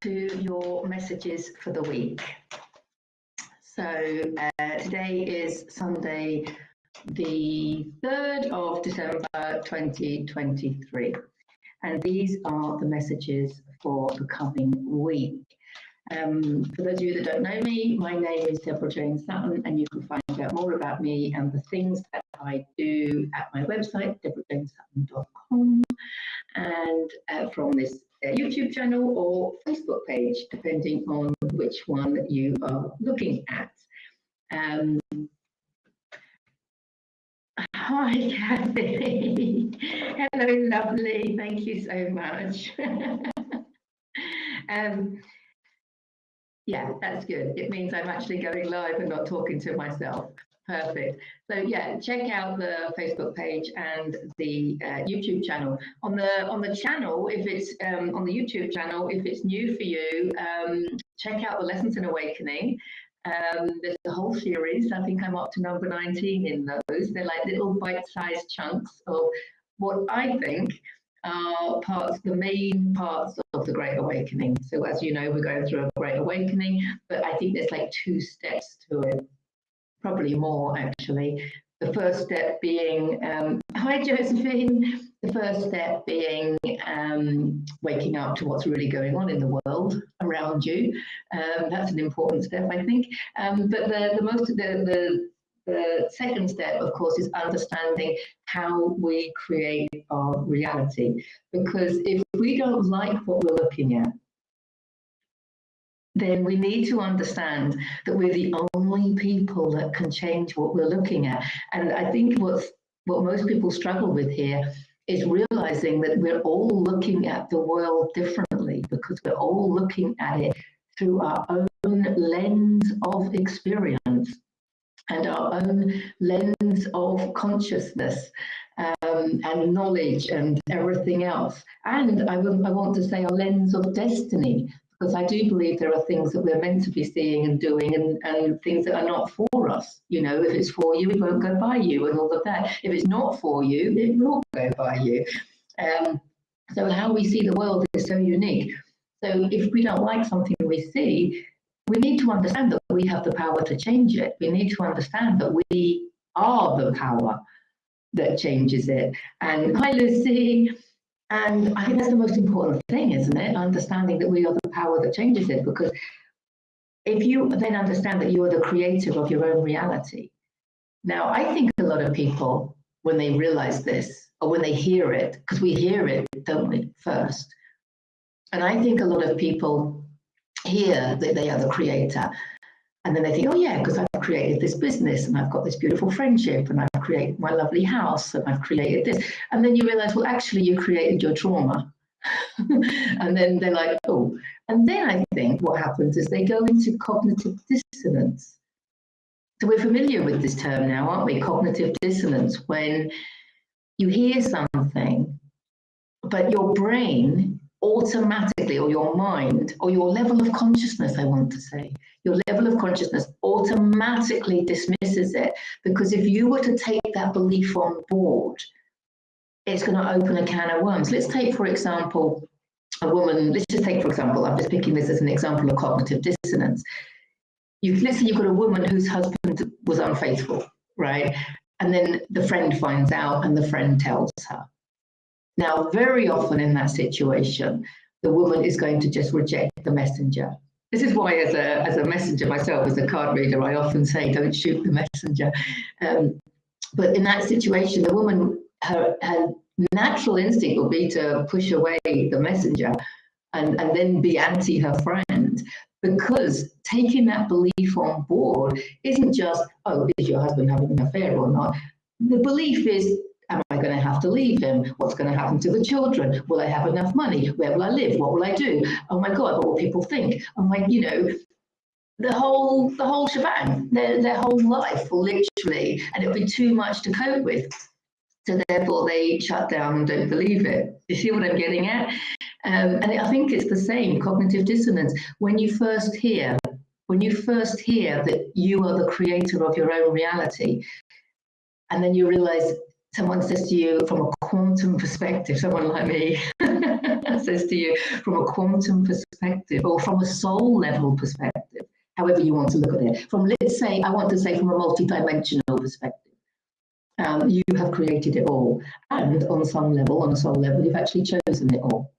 to your messages for the week. So today is Sunday, the 3rd of December 2023, and these are the messages for the coming week. For those of you that don't know me, my name is Deborah Jane Sutton, and you can find out more about me and the things that I do at my website, deborahjanesutton.com, and from this YouTube channel or Facebook page, depending on which one you are looking at. Hi, Kathy. Hello, lovely. Thank you so much. Yeah, that's good. It means I'm actually going live and not talking to myself. Perfect. So yeah, check out the Facebook page and the YouTube channel. On the channel, if it's on the YouTube channel, if it's new for you, check out the Lessons in Awakening. There's a whole series. I think I'm up to number 19 in those. They're like little bite-sized chunks of what I think are the main parts of the Great Awakening. So as you know, we're going through a Great Awakening, but I think there's like 2 steps to it, probably more actually. The first step being, hi Josephine, the first step being waking up to what's really going on in the world around you. That's an important step, I think. But the second step, of course, is understanding how we create our reality. Because if we don't like what we're looking at, then we need to understand that we're the only people that can change what we're looking at. And I think what most people struggle with here is realizing that we're all looking at the world differently, because we're all looking at it through our own lens of experience and our own lens of consciousness and knowledge and everything else. And I want to say our lens of destiny, because I do believe there are things that we're meant to be seeing and doing and things that are not for us. You know, if it's for you, it won't go by you and all of that. If it's not for you, it will go by you. So how we see the world is so unique. So if we don't like something we see, we need to understand that we have the power to change it. We need to understand that we are the power that changes it. And hi, Lucy. And I think that's the most important thing, isn't it? Understanding that we are the power that changes it. Because if you then understand that you are the creator of your own reality. Now, I think a lot of people, when they realize this, or when they hear it, because we hear it, don't we, first? And I think a lot of people hear that they are the creator, and then they think, oh yeah, because I've created this business and I've got this beautiful friendship and I've created my lovely house and I've created this. And then you realize, well, actually you created your trauma. And then they're like, oh. And then I think what happens is they go into cognitive dissonance. So we're familiar with this term now, aren't we? Cognitive dissonance, when you hear something, but your brain automatically, or your mind, or your level of consciousness, I want to say, your level of consciousness automatically dismisses it. Because if you were to take that belief on board, it's going to open a can of worms. Let's take, for example, a woman, let's just take, for example, I'm just picking this as an example of cognitive dissonance. Let's say you've got a woman whose husband was unfaithful, right? And then the friend finds out and the friend tells her. Now, very often in that situation, the woman is going to just reject the messenger. This is why, as a messenger myself, as a card reader, I often say, don't shoot the messenger. But in that situation, the woman, her natural instinct will be to push away the messenger and then be anti her friend. Because taking that belief on board isn't just, oh, is your husband having an affair or not? The belief is, am I going to have to leave him? What's going to happen to the children? Will I have enough money? Where will I live? What will I do? Oh my God, what will people think? I'm like, you know, the whole shebang, their whole life will literally, and it'll be too much to cope with. So therefore they shut down and don't believe it. You see what I'm getting at? And I think it's the same, cognitive dissonance. When you first hear that you are the creator of your own reality, and then you realize someone says to you from a quantum perspective, someone like me says to you from a quantum perspective or from a soul level perspective, however you want to look at it, from, let's say, I want to say from a multidimensional perspective, you have created it all. And on some level, on a soul level, you've actually chosen it all.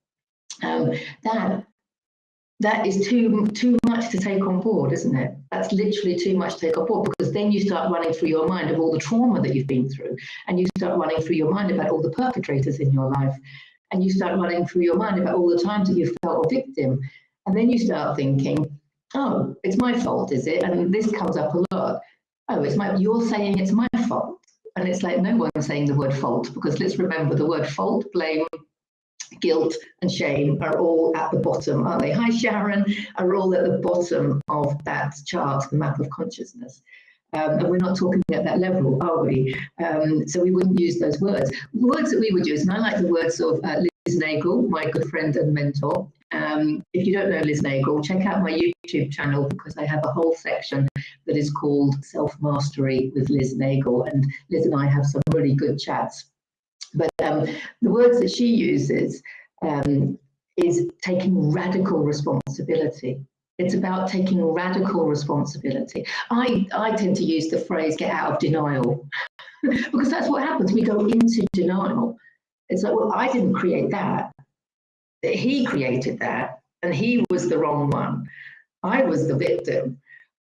That is too much to take on board, isn't it? That's literally too much to take on board, because then you start running through your mind of all the trauma that you've been through, and you start running through your mind about all the perpetrators in your life, and you start running through your mind about all the times that you felt a victim, and then you start thinking, oh, it's my fault, is it? And this comes up a lot. Oh, you're saying it's my fault. And it's like, no one's saying the word fault, because let's remember the word fault, blame, guilt and shame are all at the bottom, aren't they? Hi, Sharon, are all at the bottom of that chart, the map of consciousness. And we're not talking at that level, are we? So we wouldn't use those words. Words that we would use, and I like the words of Liz Nagel, my good friend and mentor. If you don't know Liz Nagel, check out my YouTube channel, because I have a whole section that is called Self-Mastery with Liz Nagel, and Liz and I have some really good chats. But the words that she uses is taking radical responsibility. It's about taking radical responsibility. I tend to use the phrase get out of denial because that's what happens. We go into denial. It's like, well, I didn't create that. He created that, and he was the wrong one. I was the victim.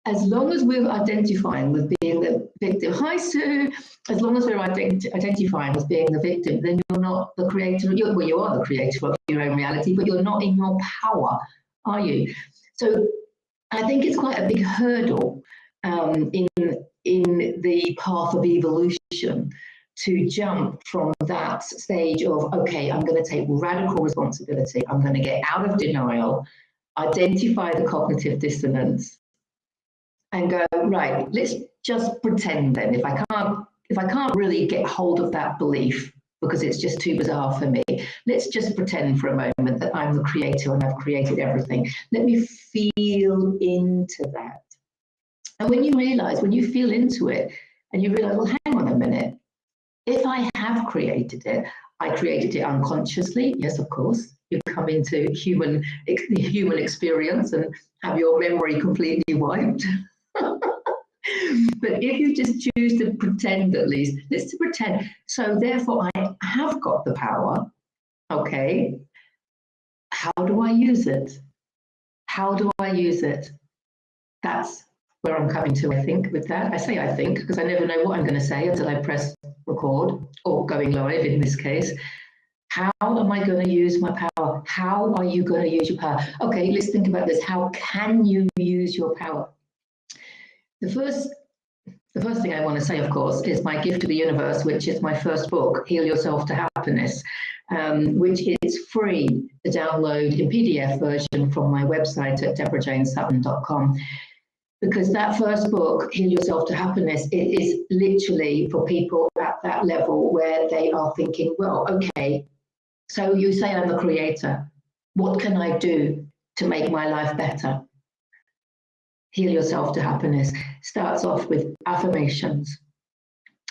As long as we're identifying with being the victim, hi Sue, as long as we're identifying as being the victim, then you're not the creator. Well, you are the creator of your own reality, but you're not in your power, are you? So I think it's quite a big hurdle in the path of evolution to jump from that stage of, okay, I'm going to take radical responsibility. I'm going to get out of denial, identify the cognitive dissonance, and go, right, let's just pretend then, if I can't really get hold of that belief because it's just too bizarre for me, let's just pretend for a moment that I'm the creator and I've created everything. Let me feel into that. And when you feel into it and you realize, well, hang on a minute, if I have created it, I created it unconsciously. Yes, of course. You come into the human experience and have your memory completely wiped. But if you just choose to pretend, at least, let's pretend. So therefore, I have got the power. Okay. How do I use it? How do I use it? That's where I'm coming to, I think, with that. I say I think because I never know what I'm going to say until I press record, or going live in this case. How am I going to use my power? How are you going to use your power? Okay, let's think about this. How can you use your power? The first thing I want to say, of course, is my gift to the universe, which is my first book, Heal Yourself to Happiness, which is free to download in PDF version from my website at deborahjanesutton.com. Because that first book, Heal Yourself to Happiness, it is literally for people at that level where they are thinking, well, okay, so you say I'm the creator. What can I do to make my life better? Heal Yourself to Happiness starts off with affirmations,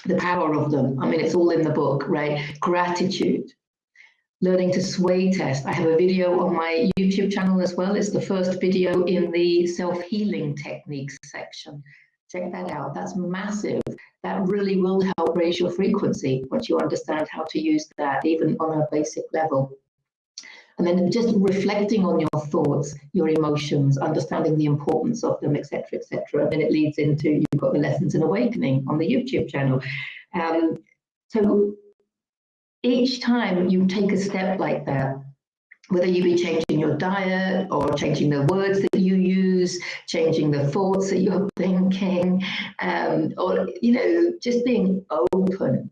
the power of them. I mean, it's all in the book, right? Gratitude, learning to sway test. I have a video on my YouTube channel as well. It's the first video in the self-healing techniques section. Check that out. That's massive. That really will help raise your frequency once you understand how to use that, even on a basic level. And then just reflecting on your thoughts, your emotions, understanding the importance of them, etc., etc. And then it leads into, you've got the Lessons in Awakening on the YouTube channel. So each time you take a step like that, whether you be changing your diet or changing the words that you use, changing the thoughts that you're thinking, or, you know, just being open,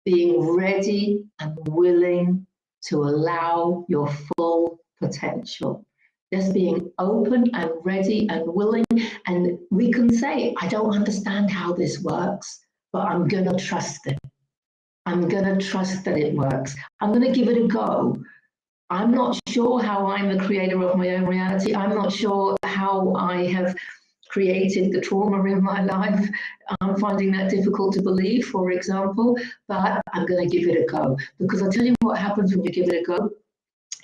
being ready and willing to allow your full potential. Just being open and ready and willing. And we can say, I don't understand how this works, but I'm going to trust it. I'm going to trust that it works. I'm going to give it a go. I'm not sure how I'm the creator of my own reality. I'm not sure how I have created the trauma in my life. I'm finding that difficult to believe, for example, but I'm going to give it a go. Because I'll tell you what happens when you give it a go.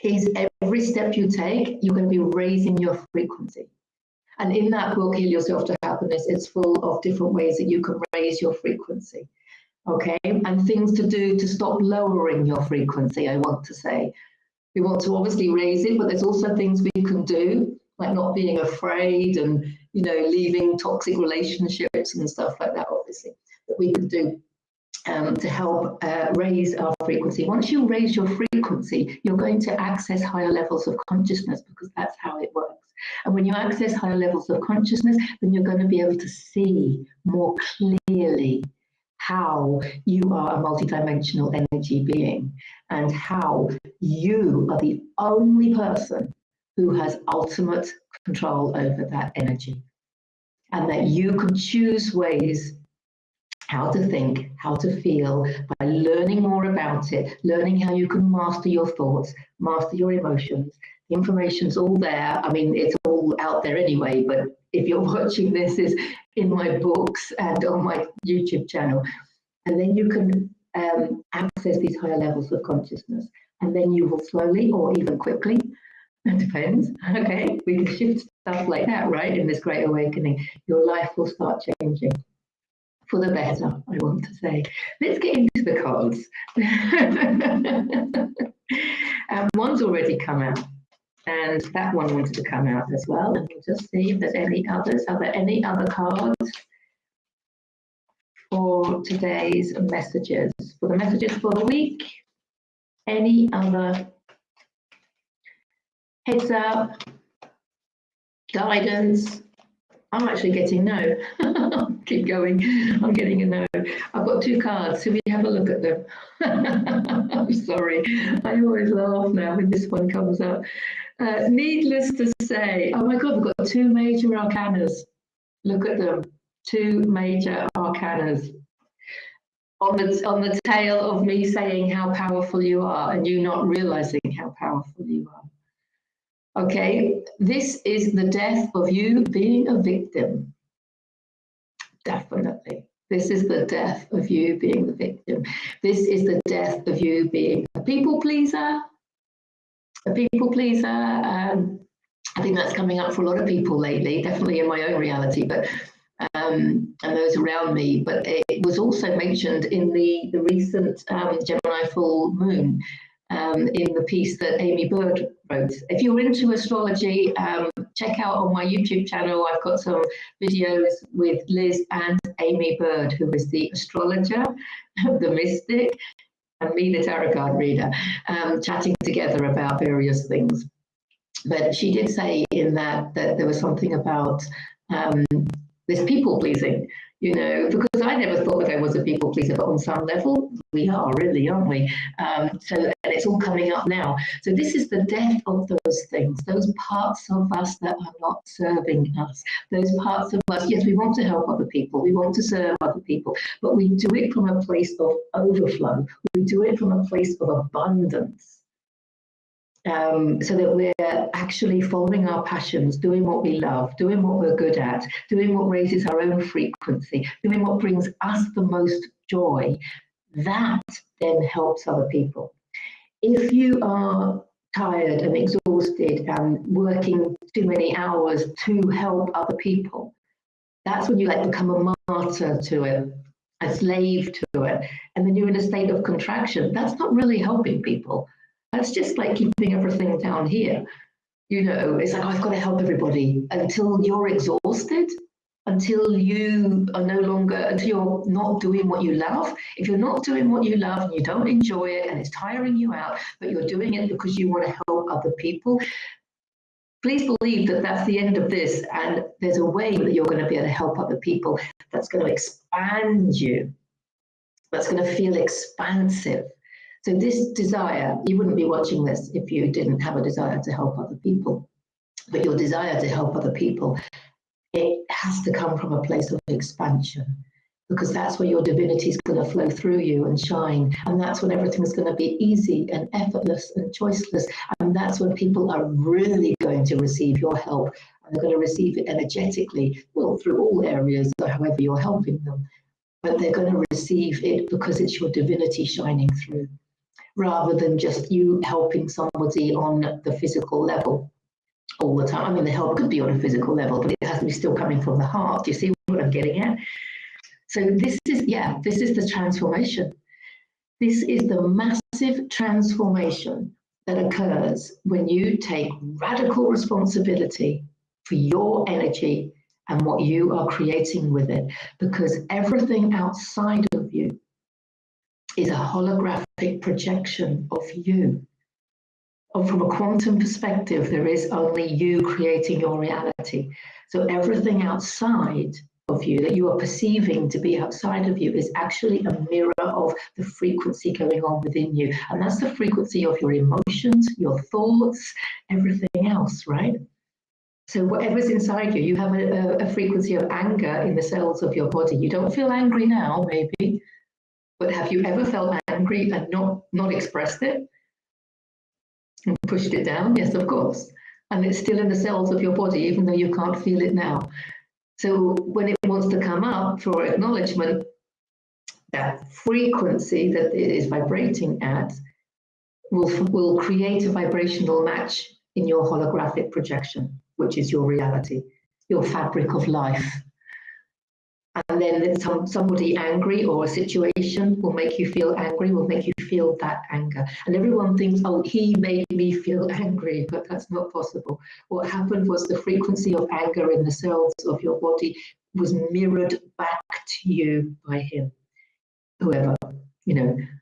is every step you take, you're going to be raising your frequency. And in that book, Heal Yourself to Happiness, it's full of different ways that you can raise your frequency. Okay, and things to do to stop lowering your frequency, I want to say. We want to obviously raise it, but there's also things we can do, like not being afraid and, you know, leaving toxic relationships and stuff like that, obviously, that we can do to help raise our frequency. Once you raise your frequency, you're going to access higher levels of consciousness, because that's how it works. And when you access higher levels of consciousness, then you're going to be able to see more clearly how you are a multidimensional energy being and how you are the only person who has ultimate control over that energy, and that you can choose ways how to think, how to feel by learning more about it, learning how you can master your thoughts, master your emotions. The information's all there. I mean, it's all out there anyway, but if you're watching this, is in my books and on my YouTube channel. And then you can access these higher levels of consciousness. And then you will slowly or even quickly, it depends, okay, we can shift stuff like that, right, in this great awakening. Your life will start changing. For the better, I want to say. Let's get into the cards. One's already come out, and that one wanted to come out as well. And we'll just see if there's any others. Are there any other cards for today's messages? For the messages for the week, any other heads up, guidance? I'm actually getting no. Keep going. I'm getting a no. I've got two cards. So we have a look at them. I'm sorry. I always laugh now when this one comes up. Needless to say, oh my God, we've got two major arcanas. Look at them. Two major arcanas. On the tail of me saying how powerful you are and you not realizing how powerful you are. Okay, this is the death of you being a victim. Definitely. This is the death of you being the victim. This is the death of you being a people pleaser. A people pleaser. I think that's coming up for a lot of people lately, definitely in my own reality, but and those around me. But it was also mentioned in the recent Gemini full moon. In the piece that Amy Bird wrote. If you're into astrology, check out on my YouTube channel. I've got some videos with Liz and Amy Bird, who is the astrologer, the mystic, and me, the tarot card reader, chatting together about various things. But she did say in that there was something about this people pleasing, you know, because I never thought that I was a people pleaser, but on some level we are, really, aren't we? And it's all coming up now. So this is the death of those things, those parts of us that are not serving us, those parts of us. Yes, we want to help other people, we want to serve other people, but we do it from a place of overflow. We do it from a place of abundance. So that we're actually following our passions, doing what we love, doing what we're good at, doing what raises our own frequency, doing what brings us the most joy. That then helps other people. If you are tired and exhausted and working too many hours to help other people, that's when you like become a martyr to it, a slave to it, and then you're in a state of contraction. That's not really helping people. That's just like keeping everything down here. You know, it's like, oh, I've got to help everybody until you're exhausted, until you are no longer, until you're not doing what you love. If you're not doing what you love and you don't enjoy it and it's tiring you out, but you're doing it because you want to help other people, please believe that that's the end of this. And there's a way that you're going to be able to help other people that's going to expand you, that's going to feel expansive. So this desire, you wouldn't be watching this if you didn't have a desire to help other people. But your desire to help other people, it has to come from a place of expansion, because that's where your divinity is going to flow through you and shine. And that's when everything's going to be easy and effortless and choiceless. And that's when people are really going to receive your help. And they're going to receive it energetically, well, through all areas, or however you're helping them. But they're going to receive it because it's your divinity shining through. rather than just you helping somebody on the physical level all the time. I mean, the help could be on a physical level, but it has to be still coming from the heart. Do you see what I'm getting at? So this is the transformation. This is the massive transformation that occurs when you take radical responsibility for your energy and what you are creating with it, because everything outside of you is a holographic projection of you. And from a quantum perspective, there is only you creating your reality. So everything outside of you that you are perceiving to be outside of you is actually a mirror of the frequency going on within you. And that's the frequency of your emotions, your thoughts, everything else, right? So whatever's inside you, you have a frequency of anger in the cells of your body. You don't feel angry now, maybe, but have you ever felt angry and not expressed it? And pushed it down? Yes, of course. And it's still in the cells of your body, even though you can't feel it now. So when it wants to come up for acknowledgement, that frequency that it is vibrating at will create a vibrational match in your holographic projection, which is your reality, your fabric of life. And then somebody angry or a situation will make you feel angry, will make you feel that anger. And everyone thinks, oh, he made me feel angry, but that's not possible. What happened was the frequency of anger in the cells of your body was mirrored back to you by him. Whoever,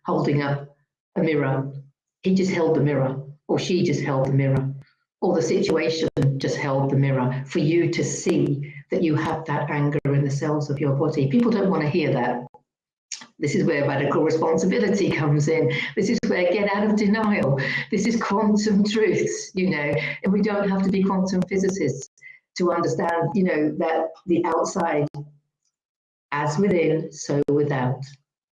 holding up a mirror, he just held the mirror, or she just held the mirror, or the situation just held the mirror for you to see that you have that anger in the cells of your body. People don't want to hear that. This is where radical responsibility comes in. This is where get out of denial. This is quantum truths, and we don't have to be quantum physicists to understand, that the outside, as within, so without.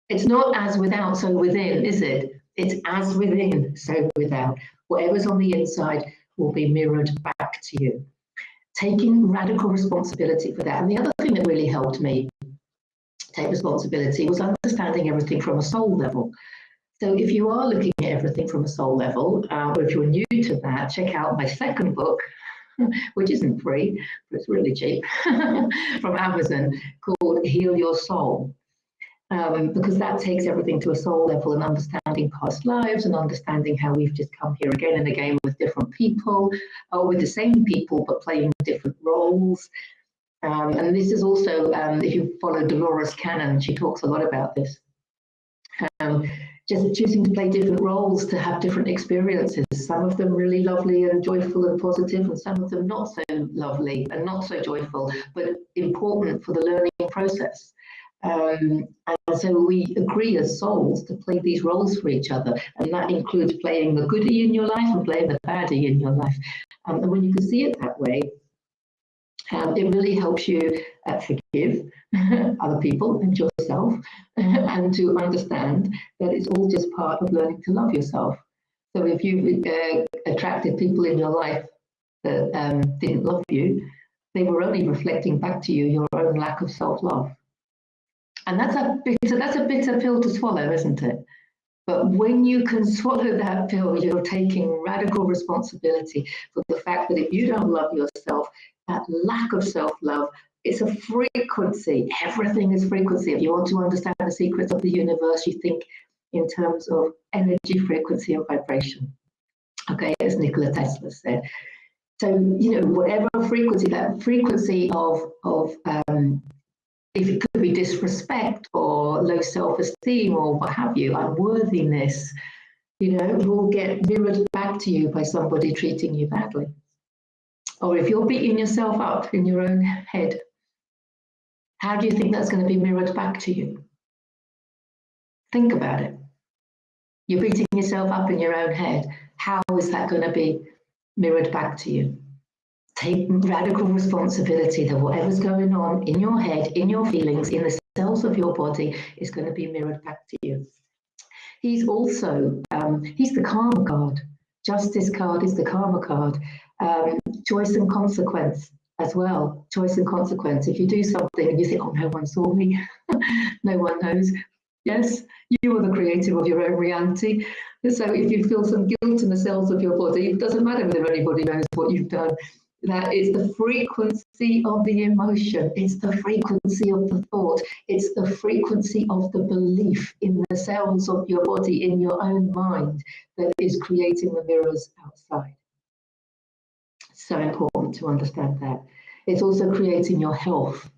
It's not as without, so within, is it? It's as within, so without. Whatever's on the inside will be mirrored back to you. Taking radical responsibility for that. And the other thing that really helped me take responsibility was understanding everything from a soul level. So if you are looking at everything from a soul level, or if you're new to that, check out my second book, which isn't free, but it's really cheap, from Amazon, called Heal Your Soul. Because that takes everything to a soul level and understanding past lives and understanding how we've just come here again and again with different people, or with the same people but playing different roles. And this is also, if you follow Dolores Cannon, she talks a lot about this. Just choosing to play different roles to have different experiences. Some of them really lovely and joyful and positive, and some of them not so lovely and not so joyful, but important for the learning process. And so we agree as souls to play these roles for each other, and that includes playing the goodie in your life and playing the baddie in your life. And when you can see it that way, it really helps you forgive other people and yourself, and to understand that it's all just part of learning to love yourself. So if you've attracted people in your life that didn't love you, they were only reflecting back to you your own lack of self-love. And that's a bitter pill to swallow, isn't it? But when you can swallow that pill, you're taking radical responsibility for the fact that if you don't love yourself, that lack of self-love, it's a frequency. Everything is frequency. If you want to understand the secrets of the universe, you think in terms of energy, frequency, and vibration. Okay, as Nikola Tesla said. So, whatever frequency, that frequency of if it could be disrespect or low self-esteem or what have you, unworthiness, will get mirrored back to you by somebody treating you badly. Or if you're beating yourself up in your own head, how do you think that's going to be mirrored back to you? Think about it. You're beating yourself up in your own head. How is that going to be mirrored back to you? Take radical responsibility that whatever's going on in your head, in your feelings, in the cells of your body is going to be mirrored back to you. He's also, he's the karma card. Justice card is the karma card. Choice and consequence as well. Choice and consequence. If you do something and you think, oh, no one saw me, no one knows, Yes, you are the creator of your own reality. So if you feel some guilt in the cells of your body, it doesn't matter whether anybody knows what you've done. That is the frequency of the emotion. It's the frequency of the thought. It's the frequency of the belief in the cells of your body, in your own mind, that is creating the mirrors outside. So important to understand that. It's also creating your health.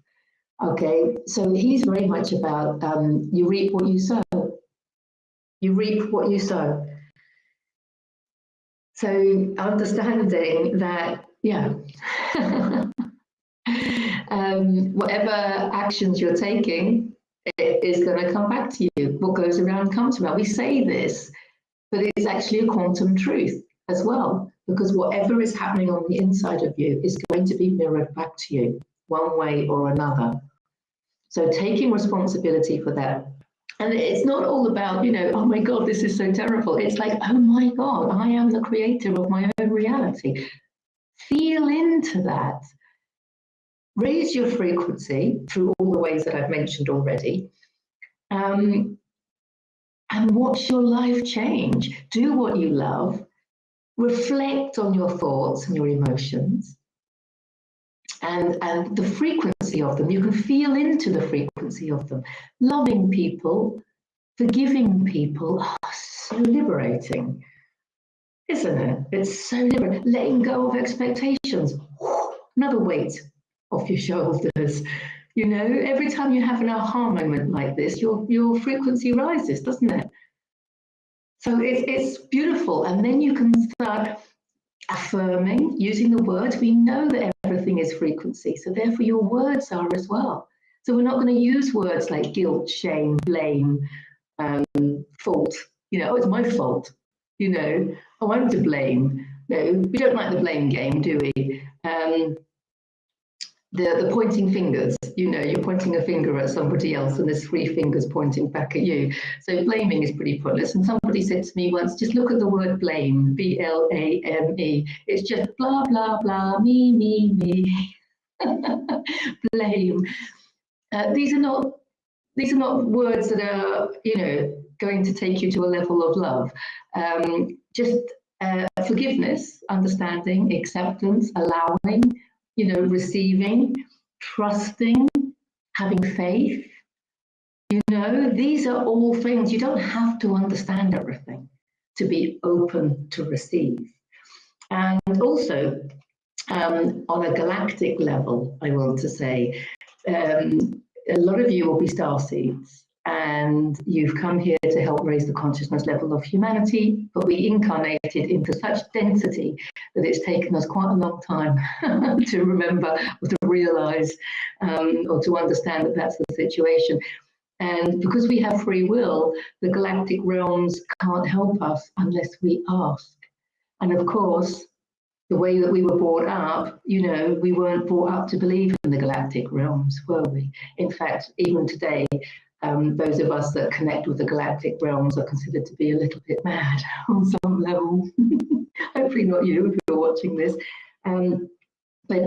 Okay, so he's very much about you reap what you sow. You reap what you sow. So understanding that, yeah, whatever actions you're taking, it is going to come back to you. What goes around comes around. We say this, but it's actually a quantum truth as well, because whatever is happening on the inside of you is going to be mirrored back to you one way or another. So taking responsibility for that. And it's not all about, oh my God, this is so terrible. It's like, oh my God, I am the creator of my own reality. Feel into that. Raise your frequency through all the ways that I've mentioned already. And watch your life change. Do what you love. Reflect on your thoughts and your emotions. And the frequency of them. You can feel into the frequency of them. Loving people, forgiving people, so liberating, isn't it? It's so liberating. Letting go of expectations, another weight off your shoulders. Every time you have an aha moment like this, your frequency rises, doesn't it? So it's beautiful. And then you can start affirming, using the words. We know that everything is frequency, so therefore your words are as well. So we're not going to use words like guilt, shame, blame, fault. Oh, it's my fault. Oh, I'm to blame. No, we don't like the blame game, do we? The pointing fingers, you're pointing a finger at somebody else and there's 3 fingers pointing back at you. So blaming is pretty pointless. And somebody said to me once, just look at the word blame, B-L-A-M-E. It's just blah, blah, blah, me, me, me. Blame. These are not words that are, going to take you to a level of love. Just forgiveness, understanding, acceptance, allowing, receiving, trusting, having faith. These are all things. You don't have to understand everything to be open to receive. And also, on a galactic level, I want to say, a lot of you will be starseeds, and you've come here to help raise the consciousness level of humanity, but we incarnated into such density that it's taken us quite a long time to remember or to realize or to understand that that's the situation. And because we have free will, the galactic realms can't help us unless we ask. And of course, the way that we were brought up, we weren't brought up to believe in the galactic realms, were we? In fact, even today, those of us that connect with the galactic realms are considered to be a little bit mad on some level. Hopefully not you if you're watching this. But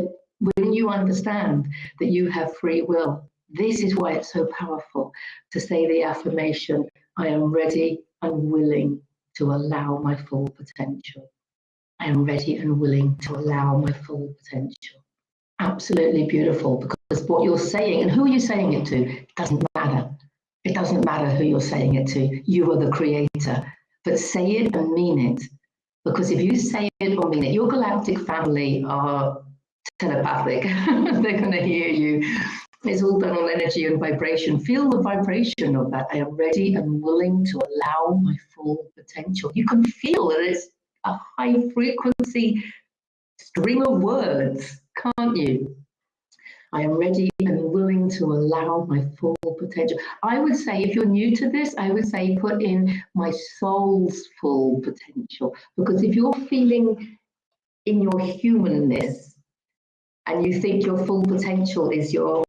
when you understand that you have free will, this is why it's so powerful to say the affirmation, I am ready and willing to allow my full potential. I am ready and willing to allow my full potential. Absolutely beautiful, because what you're saying and who you're saying it to doesn't matter. It doesn't matter who you're saying it to. You are the creator. But say it and mean it. Because if you say it or mean it, your galactic family are telepathic. They're going to hear you. It's all done on energy and vibration. Feel the vibration of that. I am ready and willing to allow my full potential. You can feel that it's a high frequency string of words, can't you? I am ready and willing to allow my full potential. I would say, if you're new to this, I would say put in my soul's full potential. Because if you're feeling in your humanness and you think your full potential is your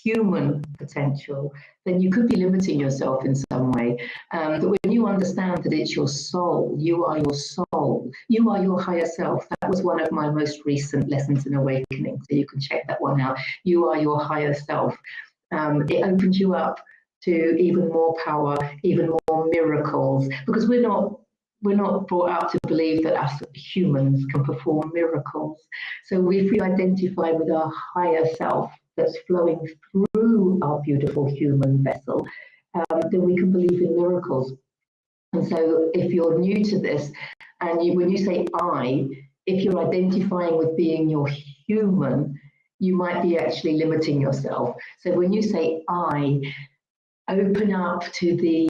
human potential, then you could be limiting yourself in some way. But when you understand that it's your soul, you are your soul, you are your higher self. That was one of my most recent lessons in awakening, so you can check that one out. You are your higher self. It opens you up to even more power, even more miracles, because we're not brought out to believe that us humans can perform miracles. So if we identify with our higher self that's flowing through our beautiful human vessel, then we can believe in miracles. And so if you're new to this, and when you say I, if you're identifying with being your human, you might be actually limiting yourself. So when you say I, open up to the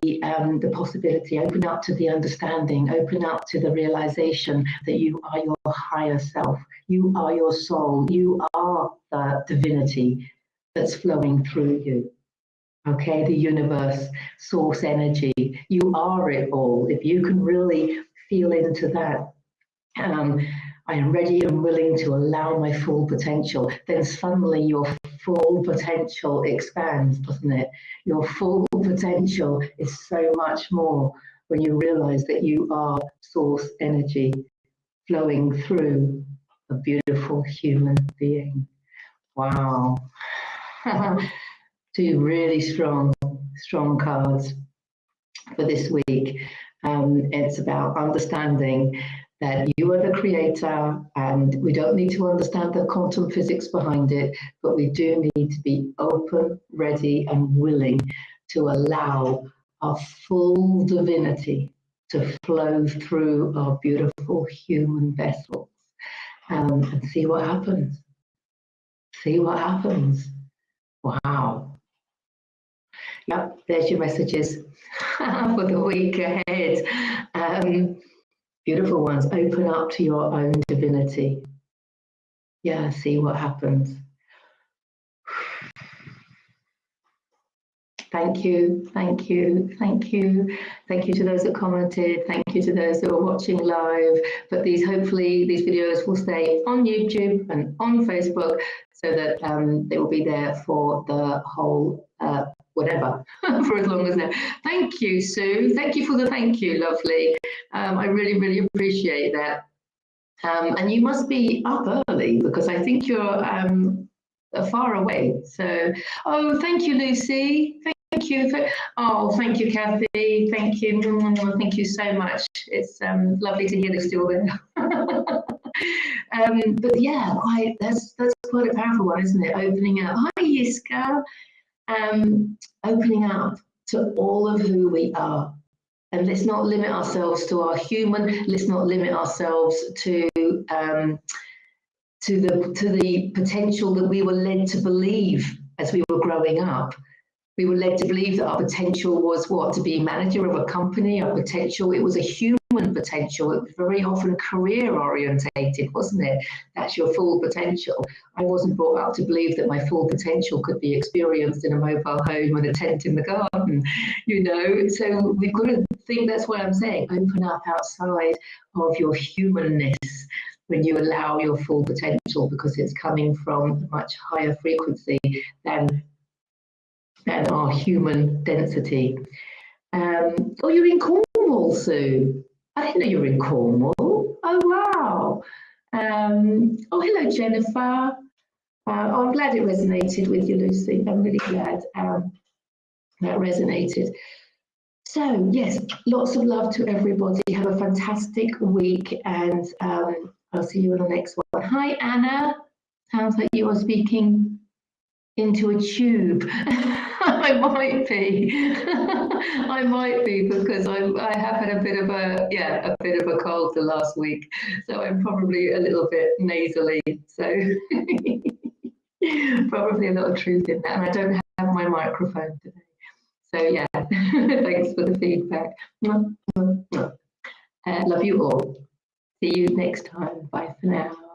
possibility, open up to the understanding, open up to the realization that you are your higher self, you are your soul, you are the divinity that's flowing through you. Okay, the universe, source energy, you are it all. If you can really feel into that, I am ready and willing to allow my full potential, then suddenly your full potential expands, doesn't it? Your full potential is so much more when you realize that you are source energy flowing through a beautiful human being. Wow. Two really strong cards for this week. It's about understanding that you are the creator, and we don't need to understand the quantum physics behind it, but we do need to be open, ready, and willing to allow our full divinity to flow through our beautiful human vessels, and see what happens. See what happens. Wow. Yep, there's your messages for the week ahead. Beautiful ones. Open up to your own divinity. Yeah, see what happens. Thank you, thank you, thank you. Thank you to those that commented. Thank you to those that are watching live. But hopefully these videos will stay on YouTube and on Facebook so that they will be there for the whole whatever, for as long as they're. Thank you, Sue. Thank you for the thank you, lovely. I really, really appreciate that. And you must be up early because I think you're far away. So, oh, thank you, Lucy. Thank you. Oh, thank you, Kathy. Thank you. Thank you so much. It's lovely to hear they're still there. But yeah, that's quite a powerful one, isn't it? Opening up. Hi, Yiska. Opening up to all of who we are. And let's not limit ourselves to our human. Let's not limit ourselves to the potential that we were led to believe as we were growing up. We were led to believe that our potential was what? To be manager of a company. Our potential, it was a human potential. It was very often career orientated, wasn't it? That's your full potential. I wasn't brought up to believe that my full potential could be experienced in a mobile home and a tent in the garden, you know. So we've got to think, that's what I'm saying, open up outside of your humanness when you allow your full potential, because it's coming from a much higher frequency than our human density. Oh, you're in Cornwall, Sue. I didn't know you were in Cornwall. Oh, wow. Oh, hello, Jennifer. Oh, I'm glad it resonated with you, Lucy. I'm really glad that resonated. So, yes, lots of love to everybody. Have a fantastic week, and I'll see you on the next one. Hi, Anna. Sounds like you are speaking into a tube. I might be. I might be, because I have had a bit of a cold the last week, so I'm probably a little bit nasally. So probably a lot of truth in that, and I don't have my microphone today. So yeah, thanks for the feedback. Love you all. See you next time. Bye for now.